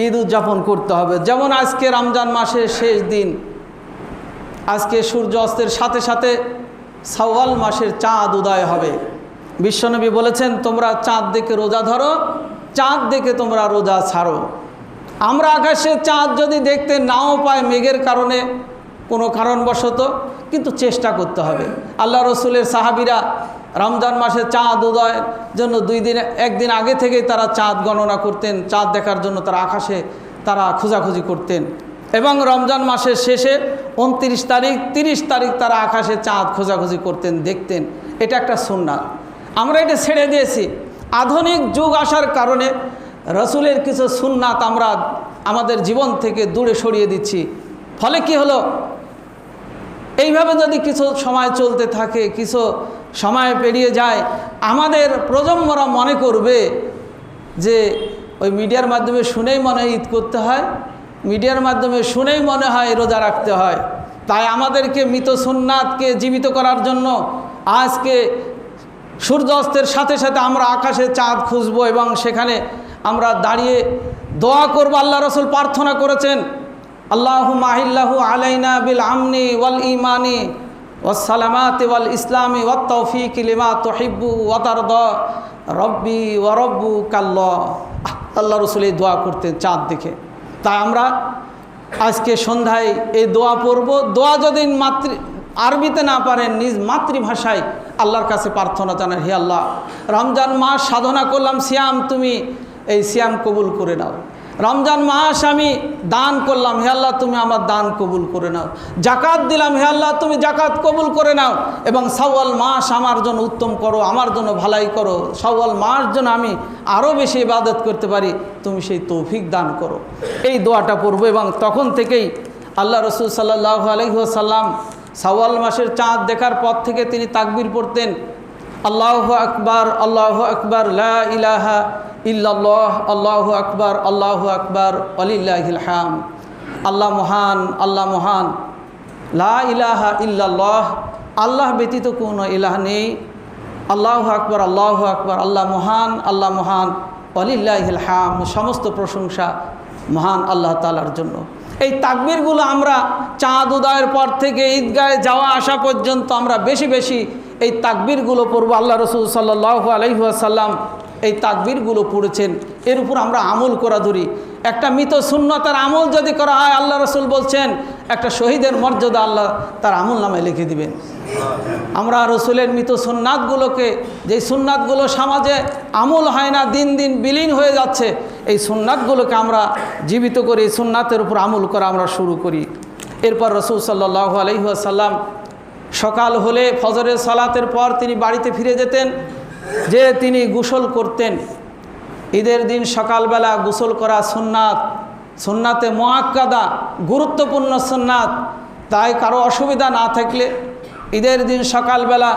Speaker 1: ঈদ উদযাপন করতে হবে। যেমন আজকে রমজান মাসের শেষ দিন, আজকে সূর্য অস্তের সাথে সাথে শাওয়াল মাসের চাঁদ উদয় হবে। বিশ্বনবী বলেছেন, তোমরা চাঁদ দেখে রোজা ধরো, চাঁদ দেখে তোমরা রোজা ছাড়ো। আমরা আকাশে চাঁদ যদি দেখতে নাও পাই মেঘের কারণে, কোনো কারণবশত, কিন্তু চেষ্টা করতে হবে। আল্লাহ রসুলের সাহাবীরা রমজান মাসে চাঁদ উদয়ের জন্য একদিন আগে থেকেই তারা চাঁদ গণনা করতেন, চাঁদ দেখার জন্য তারা আকাশে তারা খোঁজাখুঁজি করতেন, এবং রমজান মাসের শেষে 29 তারিখ, 30 তারিখ তারা আকাশে চাঁদ খোঁজাখুঁজি করতেন, দেখতেন। এটা একটা সুন্নাত। আমরা এটা ছেড়ে দিয়েছি। আধুনিক যুগ আসার কারণে রসুলের কিছু সুন্নাত আমরা আমাদের জীবন থেকে দূরে সরিয়ে দিচ্ছি। ফলে কি হলো, এইভাবে যদি কিছু সময় চলতে থাকে, কিছু সময় পেরিয়ে যায়, আমাদের প্রজন্মরা মনে করবে যে ওই মিডিয়ার মাধ্যমে শুনেই মনে হয় ঈদ করতে হয়, মিডিয়ার মাধ্যমে শুনেই মনে হয় রোজা রাখতে হয়। তাই আমাদেরকে মৃত সুন্নাতকে জীবিত করার জন্য আজকে সূর্য অস্তের সাথে সাথে আমরা আকাশে চাঁদ খুঁজবো এবং সেখানে আমরা দাঁড়িয়ে দোয়া করব। আল্লাহ রসুল প্রার্থনা করেছেন, আল্লাহুম্মা আহিল্লাহু আলাইনা বিল আমনি ওয়াল ঈমানি ওয়াস সালামাতি ওয়াল ইসলামি ওয়াত তাওফীকি লিমা তুহিব্বু ওয়া তারদা রব্বি ওয়া রাব্বুকাল্লাহ। আল্লাহ রসুল এই দোয়া করতেন চাঁদ দেখে। তাই আমরা আজকে সন্ধ্যায় এই দোয়া পড়ব। দোয়া যদি আরবিতে না পারেন, নিজ মাতৃভাষায় আল্লাহর কাছে প্রার্থনা জানান, হে আল্লাহ, রমজান মাস সাধনা করলাম সিয়াম, তুমি এই সিয়াম কবুল করে নাও। রমজান মাস আমি দান করলাম, হে আল্লাহ তুমি আমার দান কবুল করে নাও। জাকাত দিলাম, হে আল্লাহ তুমি জাকাত কবুল করে নাও। এবং শাওয়াল মাস আমার জন্য উত্তম করো, আমার জন্য ভালাই করো। শাওয়াল মাস যেন আমি আরও বেশি ইবাদত করতে পারি, তুমি সেই তৌফিক দান করো। এই দোয়াটা পড়বো। এবং তখন থেকেই আল্লাহ রসুল সাল্লাল্লাহু আলাইহি ওয়াসাল্লাম শাওয়াল মাসের চাঁদ দেখার পর থেকে তিনি তাকবীর পড়তেন, আল্লাহু আকবার, আল্লাহু আকবার, লা ইলাহা ইল্লাল্লাহ, আল্লাহু আকবার, আল্লাহু আকবার, ওয়ালিল্লাহিল হামদ। আল্লাহ মহান, আল্লাহ মহান, লা ইলাহা ইল্লাল্লাহ, আল্লাহ ব্যতীত কোনো ইলাহ নেই, আল্লাহু আকবার, আল্লাহু আকবার, আল্লাহ মহান, আল্লাহ মহান, ওয়ালিল্লাহিল হামদ, সমস্ত প্রশংসা মহান আল্লাহ তাআলার জন্য। এই তাকবীরগুলো আমরা চাঁদ উদয়ের পর থেকে ঈদগাহে যাওয়া আসা পর্যন্ত আমরা বেশি বেশি এই তাকবীরগুলো পড়ব। আল্লাহ রসুল সাল্লাল্লাহু আলাইহি ওয়াসাল্লাম এই তাকবীরগুলো পড়েছেন, এর উপর আমরা আমল করা ধরি। একটা মৃত সুন্নতের আমল যদি করা হয়, আল্লাহ রসুল বলছেন একটা শহীদের মর্যাদা আল্লাহ তার আমল নামে লিখে দিবেন। আমরা রসুলের মৃত সুন্নাতগুলোকে, যেই সুন্নাতগুলো সমাজে আমল হয় না, দিন দিন বিলীন হয়ে যাচ্ছে, এই সুন্নাতগুলোকে আমরা জীবিত করি, এই সুন্নাতের উপর আমল করা আমরা শুরু করি। এরপর রসুল সাল্লাল্লাহু আলাইহি ওয়াসাল্লাম সকাল হলে ফজরের সালাতের পর তিনি বাড়িতে ফিরে যেতেন, যে তিনি গোসল করতেন। ঈদের দিন সকালবেলা গোসল করা সুন্নাত, সুন্নাতে মুআক্কাদা, গুরুত্বপূর্ণ সুন্নাত। তাই কারো অসুবিধা না থাকলে ঈদের দিন সকালবেলা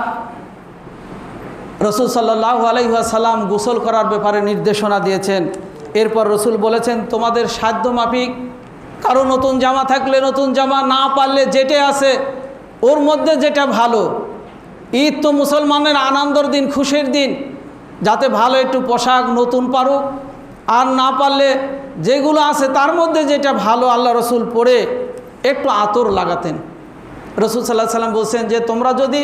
Speaker 1: রসুল সাল্লাল্লাহু আলাইহি ওয়াসাল্লাম গোসল করার ব্যাপারে নির্দেশনা দিয়েছেন। এরপর রসুল বলেছেন, তোমাদের সাধ্য মাফিক কারো নতুন জামা থাকলে নতুন জামা, না পারলে যেটা আছে ওর মধ্যে যেটা ভালো। ঈদ তো মুসলমানের আনন্দের দিন, খুশির দিন, যাতে ভালো একটু পোশাক নতুন পারুক, আর না পারলে যেগুলো আছে তার মধ্যে যেটা ভালো আল্লাহ রসুল পরে একটু আতর লাগাতেন। রসুল সাল্লাল্লাহু আলাইহি ওয়াসাল্লাম বলছেন যে তোমরা যদি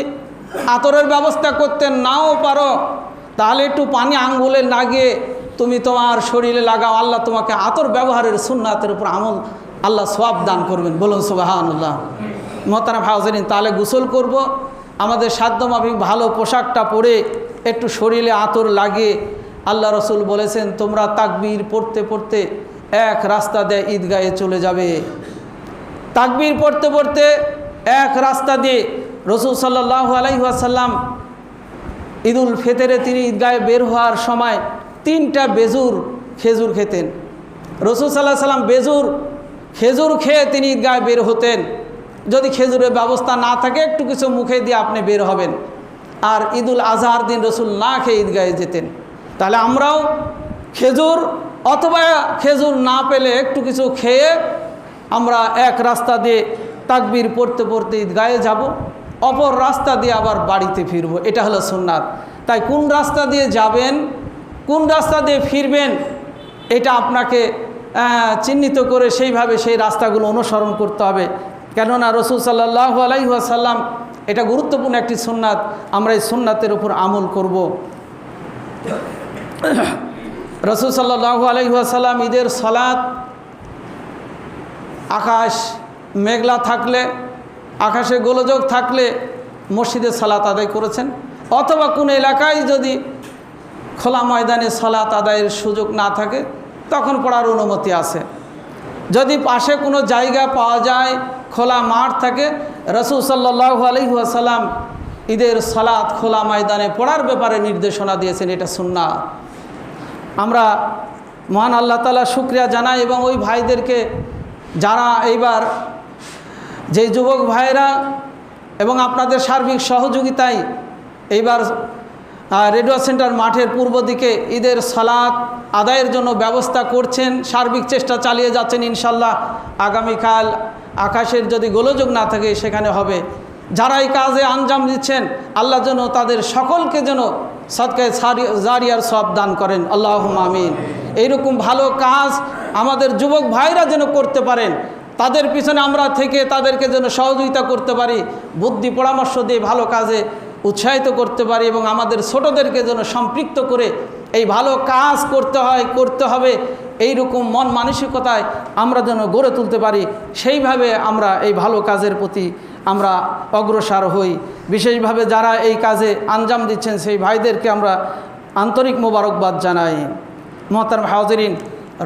Speaker 1: আতরের ব্যবস্থা করতে নাও পারো, তাহলে একটু পানি আঙ্গুলে লাগিয়ে তুমি তোমার শরীরে লাগাও, আল্লাহ তোমাকে আতর ব্যবহারের সুন্নাতের উপর আমল আল্লাহ সওয়াব দান করবেন। বলুন সুবহানাল্লাহ। মোহতারাম হাজিরিন, তাহলে গোসল করব, আমাদের সাধ্যমাফিক ভালো পোশাকটা পরে একটু শরীরে আতর লাগিয়ে, আল্লাহ রসুল বলেছেন তোমরা তাকবীর পড়তে পড়তে এক রাস্তা দিয়ে ঈদগাহে চলে যাবে। তাকবীর পড়তে পড়তে এক রাস্তা দিয়ে রসুল সাল্লাল্লাহু আলাইহি ওয়াসাল্লাম ঈদুল ফিতরে তিনি ঈদগাহে বের হওয়ার সময় 3টা বেজুর খেজুর খেতেন। রসুল সাল্লাল্লাহু আলাইহি ওয়াসাল্লাম খেজুর খেয়ে তিনি ঈদগাহে বের হতেন। যদি খেজুরের ব্যবস্থা না থাকে একটু কিছু মুখে দিয়ে আপনি বের হবেন। আর ঈদুল আজহার দিন রসুল না খেয়ে ঈদগাহে যেতেন। তাহলে আমরাও খেজুর অথবা খেজুর না পেলে একটু কিছু খেয়ে আমরা এক রাস্তা দিয়ে তাকবীর পড়তে পড়তে ঈদগাহে যাব, অপর রাস্তা দিয়ে আবার বাড়িতে ফিরব। এটা হলো সুন্নাত। তাই কোন রাস্তা দিয়ে যাবেন, কোন রাস্তা দিয়ে ফিরবেন, এটা আপনাকে চিহ্নিত করে সেইভাবে সেই রাস্তাগুলো অনুসরণ করতে হবে। কেননা রসুল সাল্লাল্লাহু আলাইহি ওয়াসাল্লাম এটা গুরুত্বপূর্ণ একটি সুন্নাত, আমরা এই সুন্নাতের উপর আমল করব। রসুল সাল্লাল্লাহু আলাইহি ওয়াসাল্লাম ঈদের সালাত আকাশ মেঘলা থাকলে, আকাশে গোলযোগ থাকলে মসজিদে সালাত আদায় করেছেন, অথবা কোনো এলাকায় যদি খোলা ময়দানে সালাত আদায়ের সুযোগ না থাকে তখন পড়ার অনুমতি আছে। যদি পাশে কোনো জায়গা পাওয়া যায়, খোলা মাঠ থাকে, রসুল সাল্লাল্লাহু আলাইহি ওয়াসাল্লাম ঈদের সালাত খোলা ময়দানে পড়ার ব্যাপারে নির্দেশনা দিয়েছেন। এটা সুন্নাত। আমরা মহান আল্লাহ তাআলা শুকরিয়া জানাই এবং ওই ভাইদেরকে যারা এইবার যে যুবক ভাইরা এবং আপনাদের সার্বিক সহযোগিতায় এইবার রেডিও সেন্টার মাঠের পূর্ব দিকে ঈদের সালাত আদায়ের জন্য ব্যবস্থা করছেন, সার্বিক চেষ্টা চালিয়ে যাচ্ছেন। ইনশাল্লাহ আগামীকাল আকাশের যদি গোলযোগ না থাকে সেখানে হবে। যারা এই কাজে আঞ্জাম দিচ্ছেন, আল্লাহ যেন তাদের সকলকে যেন সদকায়ে জারিয়ার সওয়াব দান করেন, আল্লাহুম্মা আমিন। এইরকম ভালো কাজ আমাদের যুবক ভাইরা যেন করতে পারেন, তাদের পিছনে আমরা থেকে তাদেরকে যেন সহযোগিতা করতে পারি, বুদ্ধি পরামর্শ দিয়ে ভালো কাজে উৎসাহিত করতে পারি এবং আমাদের ছোটদেরকে যেন সম্পৃক্ত করে এই ভালো কাজ করতে হবে এইরকম মন মানসিকতায় আমরা যেন গড়ে তুলতে পারি, সেইভাবে আমরা এই ভালো কাজের প্রতি আমরা অগ্রসর হই। বিশেষভাবে যারা এই কাজে আঞ্জাম দিচ্ছেন সেই ভাইদেরকে আমরা আন্তরিক মোবারকবাদ জানাই। মোহতারাম হাজিরিন,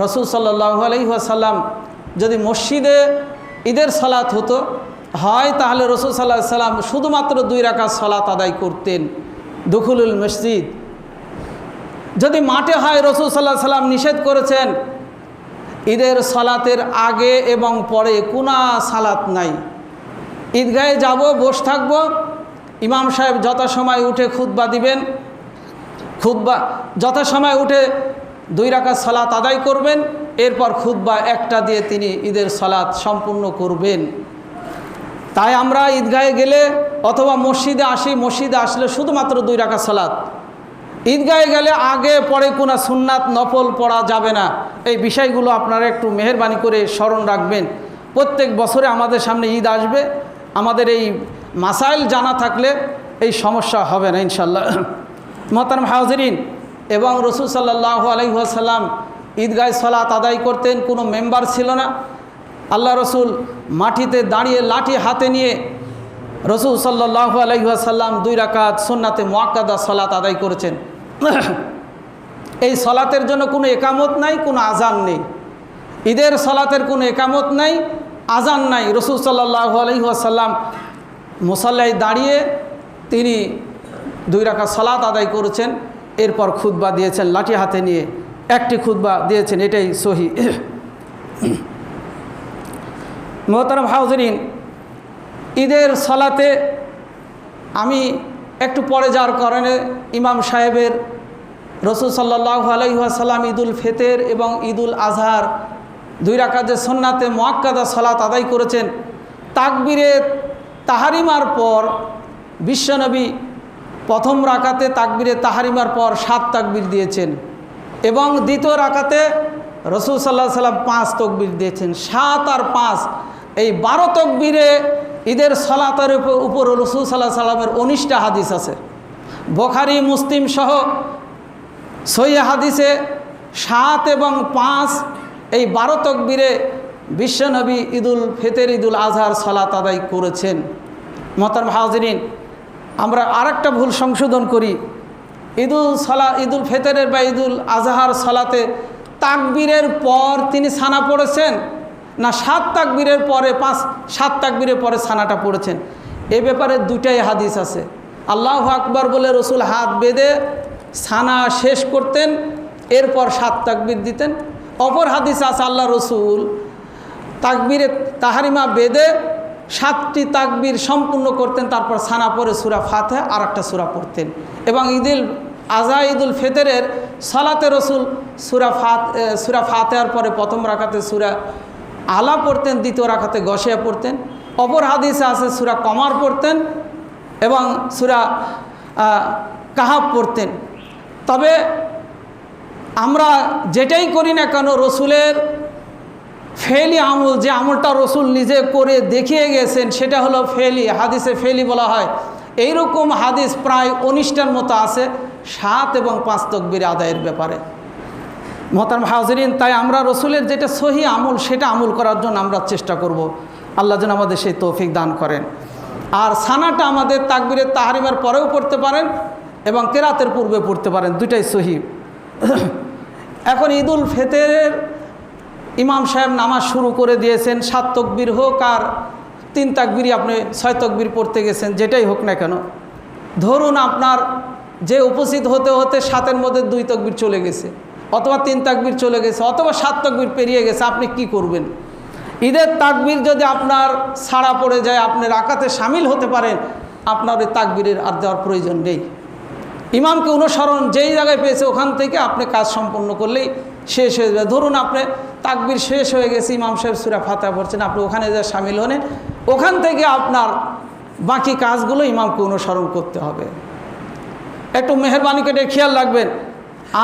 Speaker 1: রসুল সাল্লাল্লাহু আলাইহি ওয়াসাল্লাম যদি মসজিদে ঈদের সালাত হতো হয় তাহলে রসুল সাল্লাল্লাহু আলাইহি ওয়াসাল্লাম শুধুমাত্র 2 রাকাত সালাত আদায় করতেন দুখুলুল মসজিদ। যদি মাঠে হয় রসুল সাল্লাল্লাহু আলাইহি ওয়াসাল্লাম নিষেধ করেছেন ঈদের সালাতের আগে এবং পরে কোনো সালাত নাই। ঈদগাহে যাব, বসে থাকবো, ইমাম সাহেব যথাসময় উঠে খুতবা দিবেন, খুতবা যথাসময় উঠে 2 রাকাত সালাত আদায় করবেন, এরপর খুতবা একটা দিয়ে তিনি ঈদের সালাত সম্পূর্ণ করবেন। তাই আমরা ঈদগাহে গেলে অথবা মসজিদে আসি, মসজিদে আসলে শুধুমাত্র 2 রাকাত সালাত, ঈদগাহে গেলে আগে পরে কোনো সুন্নাত নফল পড়া যাবে না। এই বিষয়গুলো আপনারা একটু মেহেরবানি করে স্মরণ রাখবেন। প্রত্যেক বছরে আমাদের সামনে ঈদ আসবে, আমাদের এই মাসাইল জানা থাকলে এই সমস্যা হবে না ইনশাল্লাহ। মোহতারাম হাজিরিন, এবং রসুল সাল্লাল্লাহু আলাইহি ওয়াসাল্লাম ঈদগাহে সালাত আদায় করতেন, কোনো মেম্বার ছিল না। আল্লাহ রসুল মাটিতে দাঁড়িয়ে লাঠি হাতে নিয়ে রসুল সাল্লাল্লাহু আলাইহি ওয়াসাল্লাম 2 রাকাত সুন্নাতে মুআক্কাদা সালাত আদায় করেছেন। এই সালাতের জন্য কোনো একামত নাই, কোনো আজান নেই। ঈদের সালাতের কোনো একামত নাই, আজান নাই। রসুল সাল্লাল্লাহু আলাইহি ওয়াসাল্লাম মুসাল্লায় দাঁড়িয়ে তিনি 2 রাকাত সালাত আদায় করেছেন, এরপর খুতবা দিয়েছেন লাঠি হাতে নিয়ে, একটি খুতবা দিয়েছেন, এটাই সহিহ। মোহতারাম হাজিরিন, ঈদের সালাতে আমি একটু পরে যাওয়ার কারণে ইমাম সাহেবের রসুল সাল্লাল্লাহু আলাইহি ওয়াসাল্লাম ঈদুল ফিতর এবং ঈদুল আজহার 2 রাকাতের সুন্নাতে মুআক্কাদা সালাত আদায় করেছেন। তাকবীরে তাহারিমার পর বিশ্বনবী প্রথম রাকাতে তাকবীরে তাহারিমার পর 7 তাকবীর দিয়েছেন এবং দ্বিতীয় রাকাতে রসুল সাল্লাল্লাহু আলাইহি ওয়াসাল্লাম 5 তাকবীর দিয়েছেন। 7 আর 5 এই 12 তাকবীরে ঈদের সালাতের উপর রসুল সাল্লাল্লাহু আলাইহি ওয়াসাল্লামের 19টা হাদিস আছে। বুখারী মুসলিম সহ সহিহ হাদিসে 7 এবং 5 এই 12 তাকবীরে বিশ্বনবী ঈদুল ফিতর ঈদুল আজহার সালাত আদায় করেছেন। মোহতারাম হাজিরিন, আমরা আরেকটা ভুল সংশোধন করি। ঈদুল ফিতরের বা ঈদুল আজহার সালাতে তাকবীরের পর তিনি সানা পড়েছেন না 7 তাকবীরের পরে 7 তাকবীরের পরে সানাটা পড়েছেন, এ ব্যাপারে 2টাই হাদিস আছে। আল্লাহু আকবার বলে রসুল হাত বেঁধে সানা শেষ করতেন, এরপর 7 তাকবীর দিতেন। অপর হাদিস আছে আল্লাহ রসুল তাকবীরে তাহারিমা বেঁধে 7টি তাকবীর সম্পূর্ণ করতেন, তারপর সানা পরে সূরা ফাতিহা আর একটা সূরা পড়তেন। এবং ঈদুল আজহা ঈদুল ফিতরের সালাতে রসুল সূরা ফাতিহার পরে প্রথম রাকাতে সূরা আলা পড়তেন, দ্বিতীয় রাকাতে গশিয়া পড়তেন। অপর হাদিসে আছে সূরা কমার পড়তেন এবং সূরা কাহাফ পড়তেন। তবে আমরা যেটাই করি না কেন, রসুলের ফেলি আমল, যে আমলটা রসুল নিজে করে দেখিয়ে গেছেন সেটা হলো ফেলি, হাদিসে ফেলি বলা হয়। এইরকম হাদিস প্রায় 19টার মতো আছে 7 এবং 5 তাকবীর আদায়ের ব্যাপারে। মোহতারাম হাজিরিন, তাই আমরা রসুলের যেটা সহি আমল সেটা আমল করার জন্য আমরা চেষ্টা করব। আল্লাহ যেন আমাদের সেই তৌফিক দান করেন। আর সানাটা আমাদের তাকবীরের তাহারিমার পরেও পড়তে পারেন এবং কেরাতের পূর্বে পড়তে পারেন, 2টাই সহি। এখন ঈদুল ফিতরের ইমাম সাহেব নামাজ শুরু করে দিয়েছেন, 7 তাকবীর হোক আর 3 তাকবীরই আপনি 6 তাকবীর পড়তে গেছেন, যেটাই হোক না কেন, ধরুন আপনার যে উপস্থিত হতে হতে 7-এর মধ্যে 2 তাকবীর চলে গেছে, অথবা 3 তাকবীর চলে গেছে, অথবা 7 তাকবীর পেরিয়ে গেছে, আপনি কি করবেন? ঈদের তাকবীর যদি আপনার ছাড়া পড়ে যায়, আপনি রাকাতে শামিল হতে পারেন, আপনার ওই তাকবীরের আর দেওয়ার প্রয়োজন নেই। ইমামকে অনুসরণ যেই জায়গায় পেয়েছে ওখান থেকে আপনি কাজ সম্পন্ন করলেই শেষ হয়ে যাবে। ধরুন আপনি তাকবীর শেষ হয়ে গেছে, ইমাম সাহেব সূরা ফাতিহা পড়ছেন, আপনি ওখানে যা শামিল হলেন, ওখান থেকে আপনার বাকি কাজগুলো ইমামকে অনুসরণ করতে হবে। একটু মেহেরবানি করে খেয়াল রাখবেন।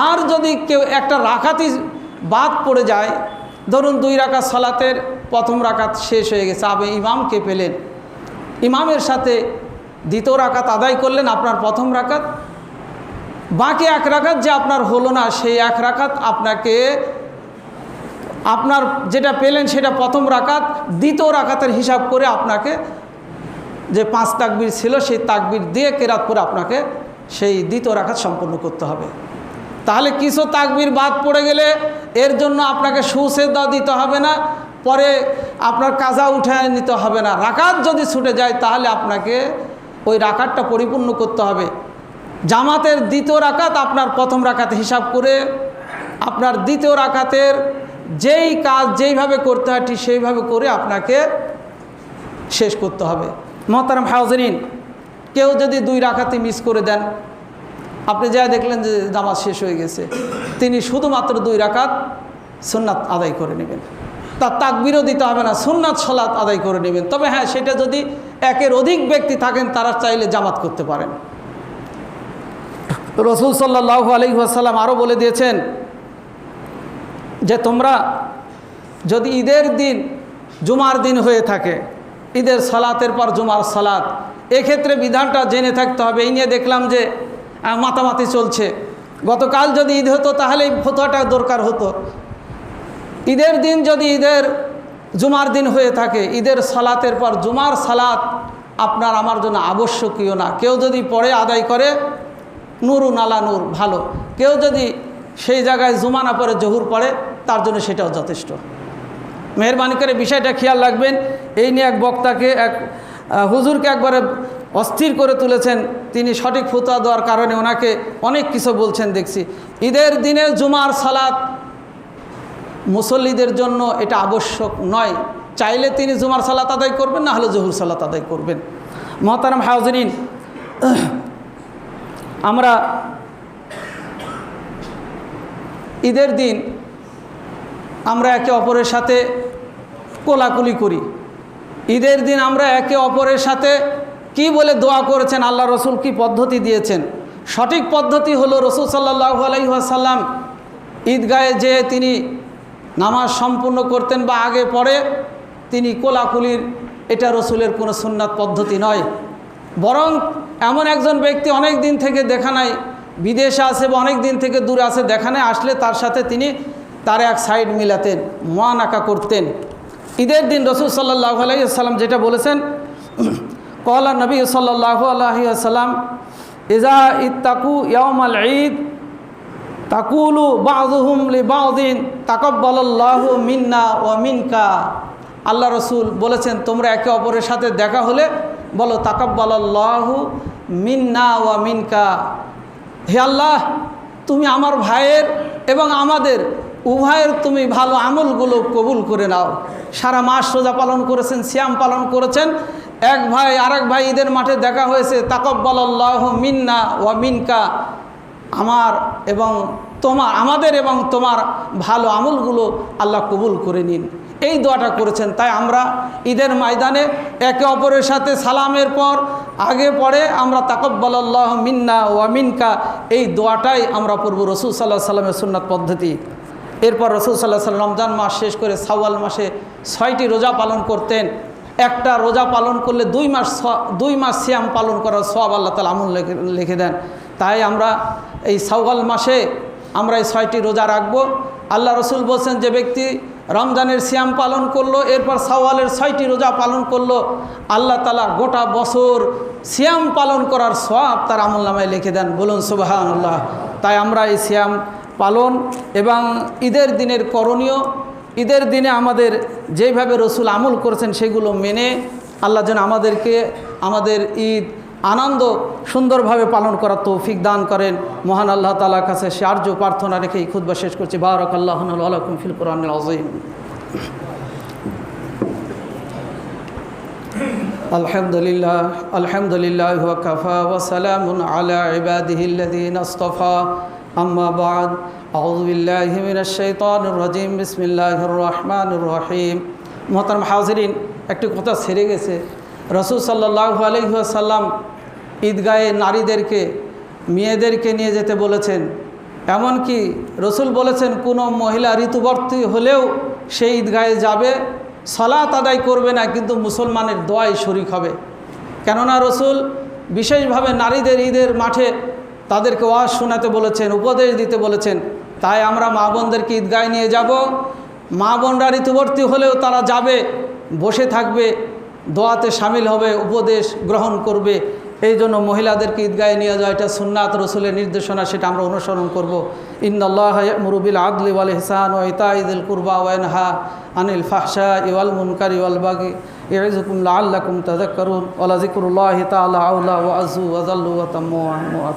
Speaker 1: আর যদি কেউ একটা রাকাতই বাদ পড়ে যায়, ধরুন 2 রাকাত সালাতের প্রথম রাকাত শেষ হয়ে গেছে, আপনি ইমামকে পেলেন, ইমামের সাথে দ্বিতীয় রাকাত আদায় করলেন আপনার প্রথম রাকাত, বাকি 1 রাকাত যে আপনার হলো না, সেই 1 রাকাত আপনাকে আপনার যেটা পেলেন সেটা প্রথম রাকাত, দ্বিতীয় রাকাতের হিসাব করে আপনাকে যে 5 তাকবীর ছিল সেই তাকবীর দিয়ে কেরাত পরে আপনাকে সেই দ্বিতীয় রাকাত সম্পন্ন করতে হবে। তাহলে কিছু তাকবীর বাদ পড়ে গেলে এর জন্য আপনাকে সুসেজদা দিতে হবে না, পরে আপনার কাজা উঠে নিতে হবে না। রাকাত যদি ছুটে যায় তাহলে আপনাকে ওই রাকাতটা পরিপূর্ণ করতে হবে। জামাতের দ্বিতীয় রাকাত আপনার প্রথম রাকাত হিসাব করে আপনার দ্বিতীয় রাকাতের যেই কাজ যেইভাবে করতে হয় ঠিক সেইভাবে করে আপনাকে শেষ করতে হবে। মোহতারাম হাজিরিন, কেউ যদি 2 রাকাতই মিস করে দেন, আপনি যা দেখলেন যে নামাজ শেষ হয়ে গেছে, তিনি শুধুমাত্র 2 রাকাত সুন্নাত আদায় করে নেবেন, তার তাকবীরও দিতে হবে না, সুন্নাত সালাত আদায় করে নেবেন। তবে হ্যাঁ, সেটা যদি একের অধিক ব্যক্তি থাকেন তারা চাইলে জামাত করতে পারেন। রাসূল সাল্লাল্লাহু আলাইহি ওয়াসাল্লাম আরও বলে দিয়েছেন যে তোমরা যদি ঈদের দিন জুমার দিন হয়ে থাকে, ঈদের সালাতের পর জুমার সালাত, এক্ষেত্রে বিধানটা জেনে থাকতে হবে। এই নিয়ে দেখলাম যে মাতামাতি চলছে। গতকাল যদি ঈদ হতো তাহলে এই ফতোয়াটা দরকার হতো। ঈদের দিন যদি ঈদের জুমার দিন হয়ে থাকে, ঈদের সালাতের পর জুমার সালাত আপনার আমার জন্য আবশ্যকীয় না। কেউ যদি পড়ে আদায় করে নুরুন আলা নূর, ভালো। কেউ যদি সেই জায়গায় জুমা না পড়ে জহুর পড়ে, তার জন্য সেটাও যথেষ্ট। মেহরবানি করে বিষয়টা খেয়াল রাখবেন। এই নিয়ে এক বক্তাকে, এক হুজুরকে একবারে অস্থির করে তুলেছেন। তিনি সঠিক ফতোয়া দেওয়ার কারণে ওনাকে অনেক কিছু বলছেন দেখছি। ঈদের দিনে জুমার সালাত মুসল্লিদের জন্য এটা আবশ্যক নয়। চাইলে তিনি জুমার সালাত আদায় করবেন, না হলে জহুর সালাত আদায় করবেন। মোহতারাম হাজিরিন, আমরা ঈদের দিন আমরা একে অপরের সাথে কোলাকুলি করি। ঈদের দিন আমরা একে অপরের সাথে কি বলে দোয়া করেছেন, আল্লাহ রসুল কি পদ্ধতি দিয়েছেন। সঠিক পদ্ধতি হলো রসুল সাল্লাল্লাহু আলাইহি ওয়াসাল্লাম ঈদগাহে যেয়ে তিনি নামাজ সম্পূর্ণ করতেন বা আগে পরে তিনি কোলাকুলির, এটা রসুলের কোনো সুন্নাত পদ্ধতি নয়। বরং এমন একজন ব্যক্তি অনেক দিন থেকে দেখা নাই, বিদেশে আছে বা অনেক দিন থেকে দূরে আছে, দেখা নাই, আসলে তার সাথে তিনি তার এক সাইড মিলাতেন, মুআনাকা করতেন। ঈদের দিন রসুল সাল্লাল্লাহু আলাইহি ওয়াসাল্লাম যেটা বলেছেন, ক্বালা নবী সাল্লাল্লাহু আলাইহি ওয়াসাল্লাম ইজা ইত্তাকু ইয়াউমাল ঈদ তাকুলু বাযুহুম লিবাযিন তাকাব্বালাল্লাহু মিন্না ওয়া মিনকা। আল্লাহ রসুল বলেছেন, তোমরা একে অপরের সাথে দেখা হলে বলো তাকাব্বালাল্লাহু মিন্না ওয়া মিনকা। হে আল্লাহ, তুমি আমার ভাইয়ের এবং আমাদের উভয়ের তুমি ভালো আমলগুলো কবুল করে নাও। সারা মাস রোজা পালন করেছেন, সিয়াম পালন করেছেন, এক ভাই আরেক ভাই ঈদের মাঠে দেখা হয়েছে, তাকাব্বালাল্লাহু মিন্না ওয়া মিনকা, আমার এবং তোমার, আমাদের এবং তোমার ভালো আমলগুলো আল্লাহ কবুল করে নিন। এই দোয়াটা করেছেন। তাই আমরা ঈদের ময়দানে একে অপরের সাথে সালামের পর আগে পরে আমরা তাকাব্বালাল্লাহু মিন্না ওয়া মিনকা এই দোয়াটাই আমরা পড়ব। রসুল সাল্লাল্লাহু আলাইহি ওয়াসাল্লামের সুন্নাত পদ্ধতি। এরপর রসুল সাল্লাল্লাহু আলাইহি ওয়াসাল্লাম রমজান মাস শেষ করে শাওয়াল মাসে 6টি রোজা পালন করতেন। একটা রোজা পালন করলে 2 মাস সিয়াম পালন করার সওয়াব আল্লাহ তাআলা আমল লিখে দেন। তাই আমরা এই শাওয়াল মাসে আমরা এই 6টি রোজা রাখবো। আল্লাহ রসুল বলছেন, যে ব্যক্তি রমজানের সিয়াম পালন করলো, এরপর শাওয়ালের 6টি রোজা পালন করলো, আল্লাহ তাআলা গোটা বছর সিয়াম পালন করার সওয়াব তার আমলনামায় লিখে দেন। বলুন সুবহানাল্লাহ। তাই আমরা এই সিয়াম পালন এবং ঈদের দিনের করণীয়, ঈদের দিনে আমাদের যেইভাবে রসুল আমল করেছেন সেগুলো মেনে আল্লাহ যেন আমাদেরকে আমাদের ঈদ আনন্দ সুন্দরভাবে পালন করার তৌফিক দান করেন। মহান আল্লাহ তাআলার কাছে সে আর্য প্রার্থনা রেখে এই খুতবা শেষ করছি। বারাকাল্লাহু লাকুম ফিল কুরআনিল আযীম। আলহামদুলিল্লাহ আলহামদুলিল্লাহ ওয়া কাফা ওয়া সালামুন আলা ইবাদিহিল্লাযীনা ইসতাফা। আম্মা বা'দ, আউযু বিল্লাহি মিনাশ শাইতানির রাজীম। বিসমিল্লাহির রহমানির রহিম। মুহতারাম হাজিরিন, একটি কথা ছেড়ে গেছে। রসুল সাল্লাল্লাহু আলাইহি ওয়াসাল্লাম ঈদগাহে নারীদেরকে, মেয়েদেরকে নিয়ে যেতে বলেছেন। এমনকি রসুল বলেছেন, কোনো মহিলা ঋতুবর্তী হলেও সেই ঈদগাহে যাবে, সালাত আদায় করবে না, কিন্তু মুসলমানের দোয়ায় শরিক হবে। কেননা রসুল বিশেষভাবে নারীদের ঈদের মাঠে তাদেরকে ওয়াজ শোনাতে বলেছেন, উপদেশ দিতে বলেছেন। তাই আমরা মা বোনদেরকে ঈদগাহে নিয়ে যাব। মা বোনরা ঋতুবর্তী হলেও তারা যাবে, বসে থাকবে, দোয়াতে শামিল হবে, উপদেশ গ্রহণ করবে। এই জন্য মহিলাদেরকে ঈদগাহে নিয়ে যাওয়া এটা সুন্নাত রসুলের নির্দেশনা, সেটা আমরা অনুসরণ করব। ইন্নাল্লাহা ইয়া'মুরু বিল আদলি ওয়াল ইহসান ওয়া ইতা'i যিল কুরবা ওয়া ইয়ানহা আনিল ফাহশাই ওয়াল মুনকারি ওয়াল বাগি ইয়া'iযুকুম লাআল্লাকুম তাযাক্কারুন ওয়া লাযিকরুল্লাহি তাআলা আউলা ওয়া আযু ওয়া যাল্লু ওয়া তাম্মু